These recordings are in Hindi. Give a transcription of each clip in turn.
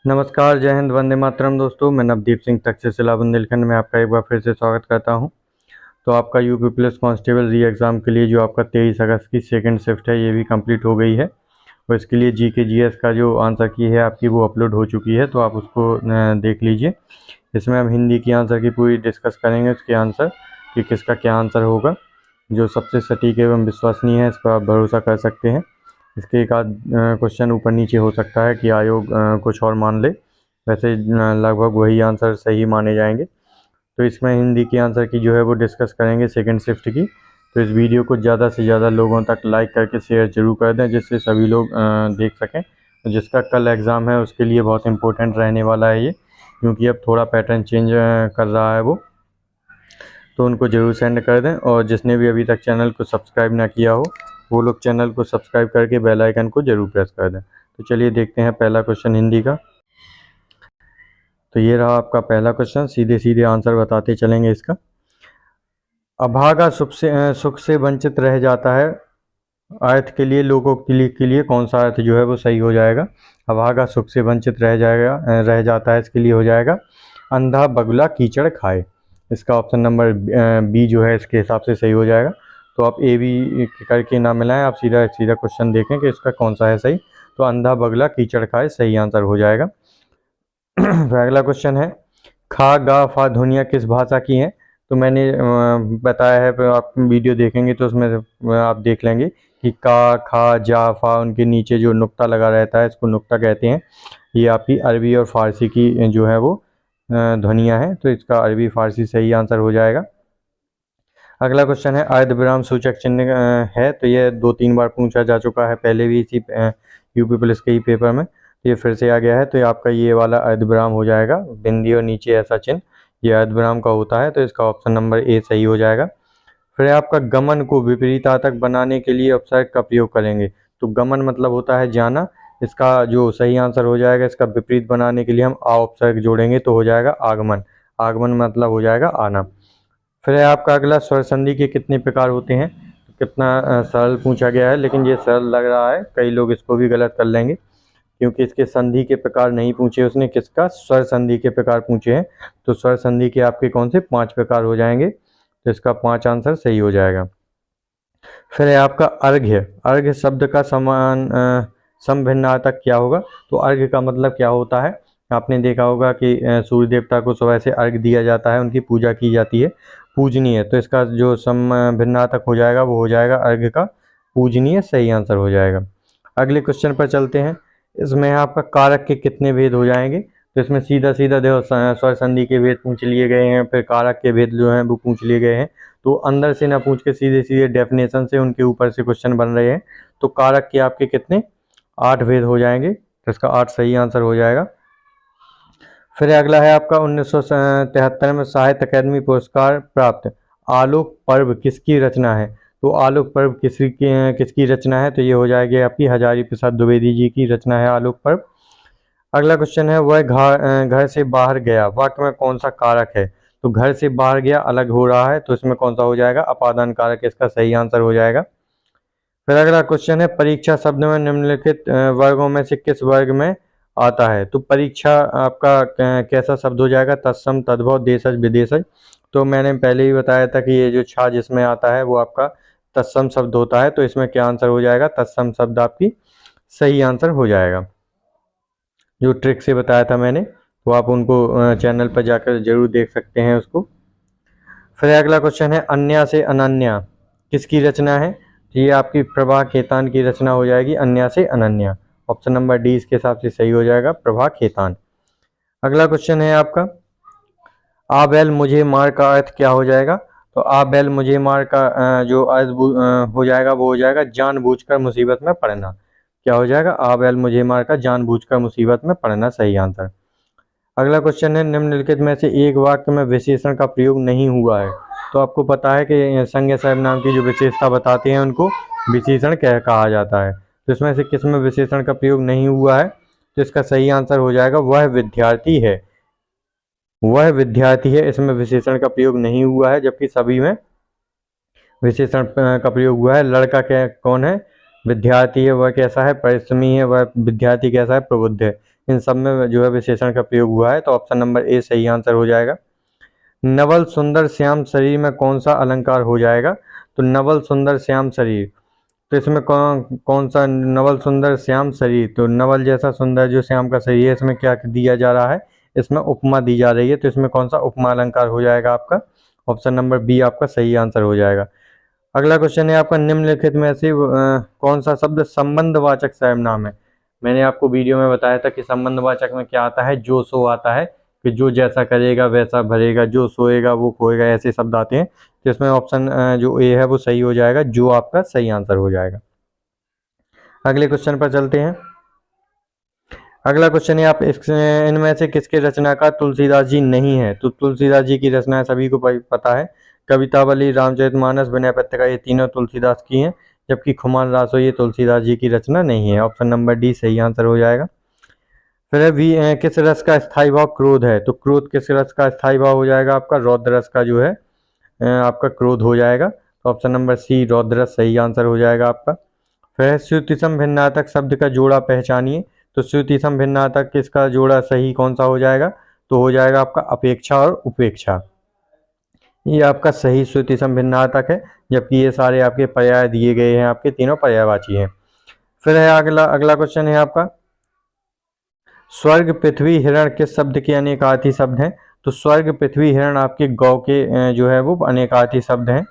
नमस्कार, जय हिंद, वंदे मातरम दोस्तों। मैं नवदीप सिंह तक्षशिला बुंदेलखंड में आपका एक बार फिर से स्वागत करता हूं। तो आपका यूपी पुलिस कांस्टेबल री एग्ज़ाम के लिए जो आपका 23 अगस्त की सेकंड शिफ्ट है ये भी कंप्लीट हो गई है। और इसके लिए जीके जीएस का जो आंसर की है आपकी वो अपलोड हो चुकी है, तो आप उसको देख लीजिए। इसमें हम हिंदी की आंसर की पूरी डिस्कस करेंगे, उसके आंसर कि किसका क्या आंसर होगा। जो सबसे सटीक एवं विश्वसनीय है इस पर आप भरोसा कर सकते हैं। इसके एक आध क्वेश्चन ऊपर नीचे हो सकता है कि आयोग कुछ और मान ले, वैसे लगभग वही आंसर सही माने जाएंगे। तो इसमें हिंदी के आंसर की जो है वो डिस्कस करेंगे सेकंड शिफ्ट की। तो इस वीडियो को ज़्यादा से ज़्यादा लोगों तक लाइक करके शेयर जरूर कर दें, जिससे सभी लोग देख सकें। तो जिसका कल एग्ज़ाम है उसके लिए बहुत इंपॉर्टेंट रहने वाला है ये, क्योंकि अब थोड़ा पैटर्न चेंज कर रहा है वो। तो उनको ज़रूर सेंड कर दें, और जिसने भी अभी तक चैनल को सब्सक्राइब ना किया हो वो लोग चैनल को सब्सक्राइब करके बेल आइकन को ज़रूर प्रेस कर दें। तो चलिए देखते हैं पहला क्वेश्चन हिंदी का। तो ये रहा आपका पहला क्वेश्चन, सीधे सीधे आंसर बताते चलेंगे इसका। अभागा सुख से वंचित रह जाता है, अर्थ के लिए लोकोक्ति के लिए कौन सा अर्थ जो है वो सही हो जाएगा। अभागा सुख से वंचित रह जाता है, इसके लिए हो जाएगा अंधा बगुला कीचड़ खाए। इसका ऑप्शन नंबर बी जो है इसके हिसाब से सही हो जाएगा। तो आप ए बी करके ना मिलाएं, आप सीधा सीधा क्वेश्चन देखें कि इसका कौन सा है सही। तो अंधा बगुला कीचड़ खाए सही आंसर हो जाएगा। अगला क्वेश्चन है, खा गा फा ध्वनियाँ किस भाषा की हैं। तो मैंने बताया है, आप वीडियो देखेंगे तो उसमें आप देख लेंगे कि का खा जा फा उनके नीचे जो नुक्ता लगा रहता है इसको नुक्ता कहते हैं। ये आपकी अरबी और फारसी की जो है वो ध्वनियाँ हैं। तो इसका अरबी फारसी सही आंसर हो जाएगा। अगला क्वेश्चन है, अर्धविराम सूचक चिन्ह है। तो ये 2-3 बार पूछा जा चुका है पहले भी इसी यूपी पुलिस के ही पेपर में। तो ये फिर से आ गया है। तो ये आपका ये वाला अर्धविराम हो जाएगा, बिंदी और नीचे ऐसा चिन्ह, ये अर्धविराम का होता है। तो इसका ऑप्शन नंबर ए सही हो जाएगा। फिर आपका गमन को विपरीतार्थक बनाने के लिए अपसर्ग का प्रयोग करेंगे। तो गमन मतलब होता है जाना, इसका जो सही आंसर हो जाएगा, इसका विपरीत बनाने के लिए हम आ उपसर्ग जोड़ेंगे तो हो जाएगा आगमन। आगमन मतलब हो जाएगा आना। फिर है आपका अगला, स्वर संधि के कितने प्रकार होते हैं। तो कितना सरल पूछा गया है, लेकिन ये सरल लग रहा है, कई लोग इसको भी गलत कर लेंगे, क्योंकि इसके संधि के प्रकार नहीं पूछे उसने, किसका स्वर संधि के प्रकार पूछे हैं। तो स्वर संधि के आपके कौन से 5 प्रकार हो जाएंगे। तो इसका 5 आंसर सही हो जाएगा। फिर है आपका अर्घ्य। अर्घ्य शब्द का समभिन्नार्थक क्या होगा। तो अर्घ्य का मतलब क्या होता है, आपने देखा होगा कि सूर्य देवता को सुबह से अर्घ्य दिया जाता है, उनकी पूजा की जाती है, पूजनीय। तो इसका जो समभिन्नार्थक हो जाएगा वो हो जाएगा अर्घ्य का पूजनीय, सही आंसर हो जाएगा। अगले क्वेश्चन पर चलते हैं। इसमें आपका कारक के कितने भेद हो जाएंगे। तो इसमें सीधा सीधा देखो स्वर संधि के भेद पूछ लिए गए हैं, फिर कारक के भेद जो हैं वो पूछ लिए गए हैं। तो अंदर से ना पूछ के सीधे सीधे डेफिनेशन से उनके ऊपर से क्वेश्चन बन रहे हैं। तो कारक के आपके कितने 8 भेद हो जाएंगे। तो इसका 8 सही आंसर हो जाएगा। फिर अगला है आपका 1973 में साहित्य अकादमी पुरस्कार प्राप्त आलोक पर्व किसकी रचना है। तो आलोक पर्व किसकी रचना है। तो ये हो जाएगी आपकी हजारी प्रसाद द्विवेदी जी की रचना है आलोक पर्व। अगला क्वेश्चन है, वह घर से बाहर गया, वाक्य में कौन सा कारक है। तो घर से बाहर गया अलग हो रहा है, तो इसमें कौन सा हो जाएगा, अपादान कारक, इसका सही आंसर हो जाएगा। फिर अगला क्वेश्चन है, परीक्षा शब्द में निम्नलिखित वर्गों में से किस वर्ग में आता है। तो परीक्षा आपका कैसा शब्द हो जाएगा, तत्सम, तद्भव, देशज, विदेशज। तो मैंने पहले ही बताया था कि ये जो छा जिसमें आता है वो आपका तत्सम शब्द होता है। तो इसमें क्या आंसर हो जाएगा, तत्सम शब्द आपकी सही आंसर हो जाएगा। जो ट्रिक से बताया था मैंने, तो आप उनको चैनल पर जाकर जरूर देख सकते हैं उसको। फिर अगला क्वेश्चन है, अन्या से अनन्या किसकी रचना है। तो ये आपकी प्रभा खेतान की रचना हो जाएगी, अन्या से अनन्या। ऑप्शन नंबर डी इसके हिसाब से सही हो जाएगा, प्रभा खेतान। अगला क्वेश्चन है आपका, आ बैल मुझे मार का अर्थ क्या हो जाएगा। तो आ बैल मुझे मार का जो अर्थ हो जाएगा वो हो जाएगा जानबूझकर मुसीबत में पड़ना। क्या हो जाएगा, आ बैल मुझे मार का जानबूझकर मुसीबत में पड़ना, सही आंसर। अगला क्वेश्चन है, निम्नलिखित में से एक वाक्य में विशेषण का प्रयोग नहीं हुआ है। तो आपको पता है कि संज्ञा सर्वनाम की जो विशेषता बताते हैं उनको विशेषण कहा जाता है। तो इसमें से किस में विशेषण का प्रयोग नहीं हुआ है। तो इसका सही आंसर हो जाएगा वह विद्यार्थी है। वह विद्यार्थी है, इसमें विशेषण का प्रयोग नहीं हुआ है, जबकि सभी में विशेषण का प्रयोग हुआ है। लड़का क्या कौन है, विद्यार्थी है, वह कैसा है, परिश्रमी है, वह विद्यार्थी कैसा है, प्रबुद्ध है। इन सब में जो है विशेषण का प्रयोग हुआ है। तो ऑप्शन नंबर ए सही आंसर हो जाएगा। नवल सुंदर श्याम शरीर में कौन सा अलंकार हो जाएगा? तो नवल सुंदर श्याम शरीर, तो इसमें कौन कौन सा नवल सुंदर श्याम शरीर, तो नवल जैसा सुंदर जो श्याम का शरीर है, इसमें क्या दिया जा रहा है? इसमें उपमा दी जा रही है। तो इसमें कौन सा उपमा अलंकार हो जाएगा आपका? ऑप्शन नंबर बी आपका सही आंसर हो जाएगा। अगला क्वेश्चन है आपका, निम्नलिखित में से कौन सा शब्द संबंधवाचक सर्वनाम है? मैंने आपको वीडियो में बताया था कि संबंधवाचक में क्या आता है, जो सो आता है, कि जो जैसा करेगा वैसा भरेगा, जो सोएगा वो खोएगा, ऐसे शब्द आते हैं। तो इसमें ऑप्शन जो ए है वो सही हो जाएगा, जो आपका सही आंसर हो जाएगा। अगले क्वेश्चन पर चलते हैं। अगला क्वेश्चन है, आप इनमें से किसके रचनाकार तुलसीदास जी नहीं है? तो तुलसीदास जी की रचनाएं सभी को पता है, कवितावली, रामचरितमानस, विनय पत्रिका, ये तीनों तुलसीदास की हैं, जबकि खुमान रासो ये तुलसीदास जी की रचना नहीं है। ऑप्शन नंबर डी सही आंसर हो जाएगा। फिर भी किस रस का स्थायी भाव क्रोध है? तो क्रोध किस रस का स्थायी भाव हो जाएगा आपका? रौद्र रस का जो है आपका क्रोध हो जाएगा। तो ऑप्शन नंबर सी रौद्र रस सही आंसर हो जाएगा आपका। फिर श्रुतिसम भिन्नार्थक शब्द का जोड़ा पहचानिए। तो श्रुतिसम भिन्नार्थक किसका जोड़ा सही कौन सा हो जाएगा? तो हो जाएगा आपका अपेक्षा और उपेक्षा, ये आपका सही श्रुतिसम भिन्नार्थक है, जबकि ये सारे आपके पर्याय दिए गए हैं, आपके तीनों पर्यायवाची हैं। फिर है अगला क्वेश्चन है आपका, स्वर्ग पृथ्वी हिरण किस शब्द के अनेकार्थी शब्द हैं? तो स्वर्ग पृथ्वी हिरण आपके गौ के जो है वो अनेकार्थी शब्द हैं।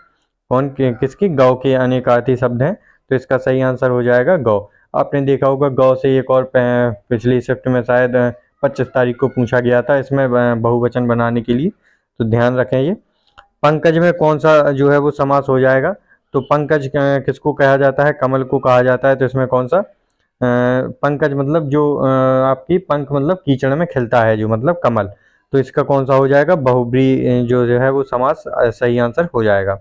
कौन के किसके? गौ के अनेकार्थी शब्द हैं। तो इसका सही आंसर हो जाएगा गौ। आपने देखा होगा गौ से एक और पिछली शिफ्ट में शायद 25 तारीख को पूछा गया था, इसमें बहुवचन बनाने के लिए, तो ध्यान रखें ये। पंकज में कौन सा जो है वो समास हो जाएगा? तो पंकज किसको कहा जाता है? कमल को कहा जाता है। तो इसमें कौन सा पंकज मतलब जो आपकी पंख मतलब कीचड़ में खिलता है जो, मतलब कमल, तो इसका कौन सा हो जाएगा? बहुब्री जो है वो समास सही आंसर हो जाएगा।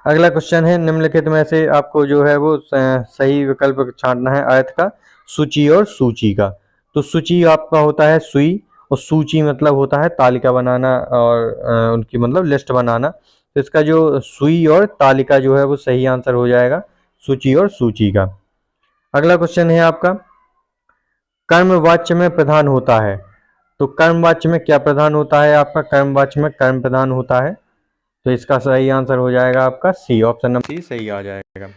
अगला क्वेश्चन है, निम्नलिखित में से आपको जो है वो सही विकल्प छांटना है अर्थ का सूची और सूची का। तो सूची आपका होता है सुई, और सूची मतलब होता है तालिका बनाना और उनकी मतलब लिस्ट बनाना। तो इसका जो सुई और तालिका जो है वो सही आंसर हो जाएगा, सूची और सूची का। अगला क्वेश्चन है आपका, कर्म वाच्य में प्रधान होता है। तो कर्म वाच्य में क्या प्रधान होता है आपका? कर्म वाच्य में कर्म प्रधान होता है। तो इसका सही आंसर हो जाएगा आपका सी, ऑप्शन नंबर सी सही आ जाएगा।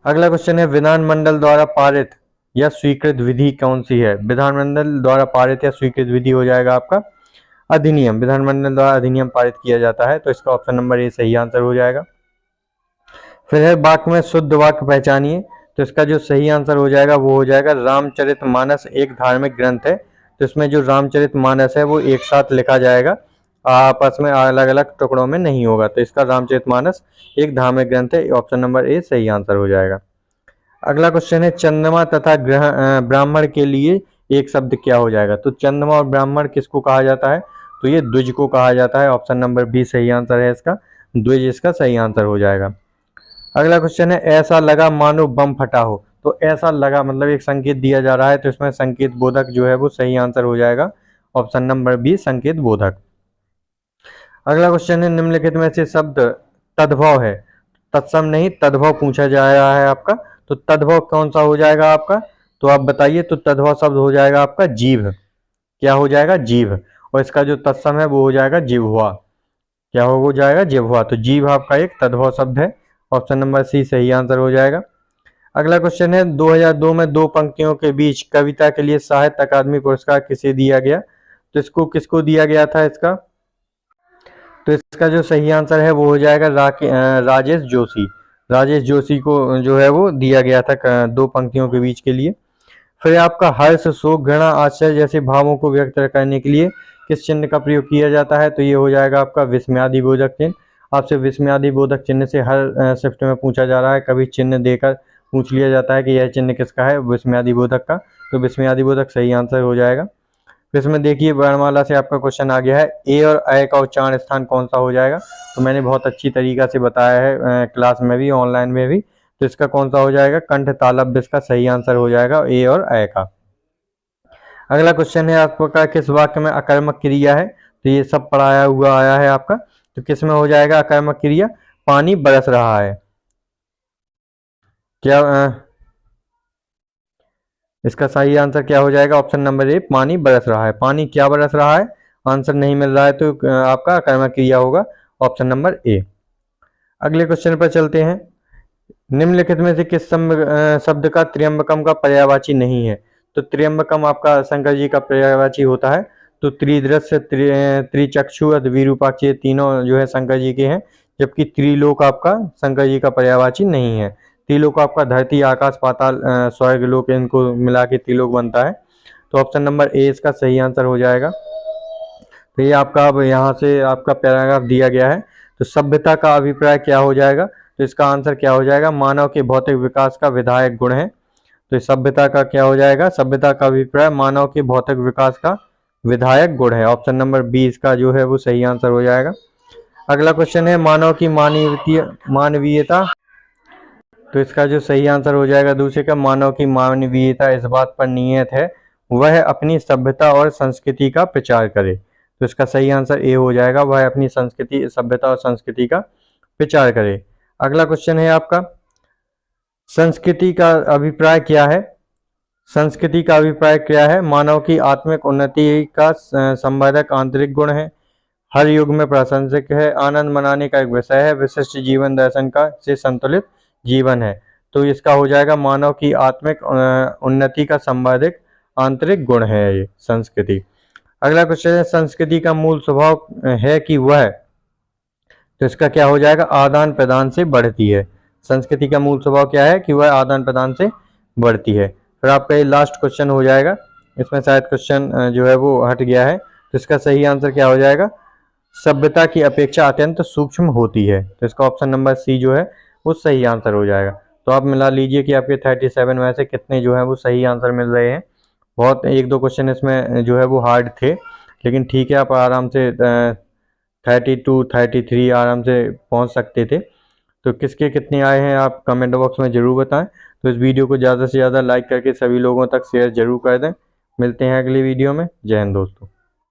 अगला क्वेश्चन है, विधानमंडल द्वारा पारित या स्वीकृत विधि कौन सी है? विधानमंडल द्वारा पारित या स्वीकृत विधि हो जाएगा आपका अधिनियम। विधानमंडल द्वारा अधिनियम पारित किया जाता है। तो इसका ऑप्शन नंबर ए सही आंसर हो जाएगा। फिर है वाक्य में शुद्ध वाक्य पहचानिए। तो इसका जो सही आंसर हो जाएगा वो हो जाएगा रामचरितमानस एक धार्मिक ग्रंथ है। तो इसमें जो रामचरितमानस है वो एक साथ लिखा जाएगा, आपस में अलग अलग टुकड़ों में नहीं होगा। तो इसका रामचरितमानस एक धार्मिक ग्रंथ है, ऑप्शन नंबर ए सही आंसर हो जाएगा। अगला क्वेश्चन है, चंद्रमा तथा ब्राह्मण के लिए एक शब्द क्या हो जाएगा? तो चंद्रमा और ब्राह्मण किसको कहा जाता है? तो ये द्विज को कहा जाता है, ऑप्शन नंबर बी सही आंसर है इसका, द्विज इसका सही आंसर हो जाएगा। अगला क्वेश्चन है, ऐसा लगा मानो बम फटा हो। तो ऐसा लगा मतलब एक संकेत दिया जा रहा है, तो इसमें संकेत बोधक जो है वो सही आंसर हो जाएगा, ऑप्शन नंबर बी संकेत बोधक। अगला क्वेश्चन है, निम्नलिखित में से शब्द तद्भव है, तत्सम नहीं तद्भव पूछा जा रहा है आपका। तो तद्भव कौन सा हो जाएगा आपका? तो आप बताइए। तो तद्भव शब्द हो जाएगा आपका जीभ। क्या हो जाएगा? जीभ। और इसका जो तत्सम है वो हो जाएगा जिह्वा। क्या हो जाएगा? जिह्वा। तो जीभ आपका एक तद्भव शब्द है, ऑप्शन नंबर सी सही आंसर हो जाएगा। अगला क्वेश्चन है, 2002 में दो पंक्तियों के बीच कविता के लिए साहित्य अकादमी पुरस्कार किसे दिया गया? तो इसको किसको दिया गया था इसका? तो इसका जो सही आंसर है वो हो जाएगा राजेश जोशी। राजेश जोशी को जो है वो दिया गया था दो पंक्तियों के बीच के लिए। फिर आपका हर्ष, शोक, घृणा, आश्चर्य जैसे भावों को व्यक्त करने के लिए किस चिन्ह का प्रयोग किया जाता है? तो ये हो जाएगा आपका विस्मयादि बोधक चिन्ह। आपसे विस्मयादि बोधक चिन्ह से हर शिफ्ट में पूछा जा रहा है, कभी चिन्ह देकर पूछ लिया जाता है कि यह चिन्ह किसका है, विस्मयादि बोधक का। तो विस्मयादि बोधक सही आंसर हो जाएगा। फिर इसमें देखिए वर्णमाला से आपका क्वेश्चन आ गया है, ए और अ का उच्चारण स्थान कौन सा हो जाएगा? तो मैंने बहुत अच्छी तरीका से बताया है क्लास में भी ऑनलाइन में भी। तो इसका कौन सा हो जाएगा? कंठ तालव्य इसका सही आंसर हो जाएगा, ए और अ का। अगला क्वेश्चन है आपका, किस वाक्य में अकर्मक क्रिया है? तो ये सब पढ़ाया हुआ आया है आपका। तो किस में हो जाएगा अकर्मक क्रिया? पानी बरस रहा है। क्या इसका सही आंसर क्या हो जाएगा? ऑप्शन नंबर ए, पानी बरस रहा है। पानी क्या बरस रहा है? आंसर नहीं मिल रहा है तो आपका कर्मक क्रिया होगा, ऑप्शन नंबर ए। अगले क्वेश्चन पर चलते हैं। निम्नलिखित में से किस शब्द का त्र्यंबकम का पर्यायवाची नहीं है? तो त्र्यंबकम आपका शंकर जी का पर्यायवाची होता है। तो त्रिदृश्य, त्रिचक्षु, विरूपाक्ष, ये तीनों जो है शंकर जी के हैं, जबकि त्रिलोक आपका शंकर जी का पर्यायवाची नहीं है। त्रिलोक आपका धरती, आकाश, पाताल, स्वर्ग लोक, इनको मिला के त्रिलोक बनता है। तो ऑप्शन नंबर ए इसका सही आंसर हो जाएगा। तो ये आपका अब यहाँ से आपका पैराग्राफ दिया गया है। तो सभ्यता का अभिप्राय क्या हो जाएगा? तो इसका आंसर क्या हो जाएगा? मानव के भौतिक विकास का विधायक गुण है। तो सभ्यता का क्या हो जाएगा? सभ्यता का अभिप्राय मानव के भौतिक विकास का विधायक गुण है। ऑप्शन नंबर बी इसका जो है वो सही आंसर हो जाएगा। अगला क्वेश्चन है मानव की मानवीयता। तो इसका जो सही आंसर हो जाएगा दूसरे का, मानव की मानवीयता इस बात पर नियत है वह अपनी सभ्यता और संस्कृति का प्रचार करे। तो इसका सही आंसर ए हो जाएगा, वह अपनी संस्कृति, सभ्यता और संस्कृति का प्रचार करे। अगला क्वेश्चन है आपका, संस्कृति का अभिप्राय क्या है? संस्कृति का अभिप्राय क्या है? मानव की आत्मिक उन्नति का संवर्धक आंतरिक गुण है, हर युग में प्रासंगिक है, आनंद मनाने का एक विषय है, विशिष्ट जीवन दर्शन का से संतुलित जीवन है। तो इसका हो जाएगा मानव की आत्मिक उन्नति का संवर्धक आंतरिक गुण है ये संस्कृति। अगला क्वेश्चन है, संस्कृति का मूल स्वभाव है कि वह, तो इसका क्या हो जाएगा? आदान प्रदान से बढ़ती है। संस्कृति का मूल स्वभाव क्या है? कि वह आदान प्रदान से बढ़ती है। फिर आपका ये लास्ट क्वेश्चन हो जाएगा, इसमें शायद क्वेश्चन जो है वो हट गया है। तो इसका सही आंसर क्या हो जाएगा? सभ्यता की अपेक्षा अत्यंत सूक्ष्म होती है। तो इसका ऑप्शन नंबर सी जो है वो सही आंसर हो जाएगा। तो आप मिला लीजिए कि आपके 37 में से कितने जो है वो सही आंसर मिल रहे हैं। बहुत एक दो क्वेश्चन इसमें जो है वो हार्ड थे, लेकिन ठीक है, आप आराम से 32 33 आराम से पहुंच सकते थे। तो किसके कितने आए हैं आप कमेंट बॉक्स में ज़रूर बताएं। तो इस वीडियो को ज़्यादा से ज़्यादा लाइक करके सभी लोगों तक शेयर जरूर कर दें। मिलते हैं अगली वीडियो में। जय हिंद दोस्तों।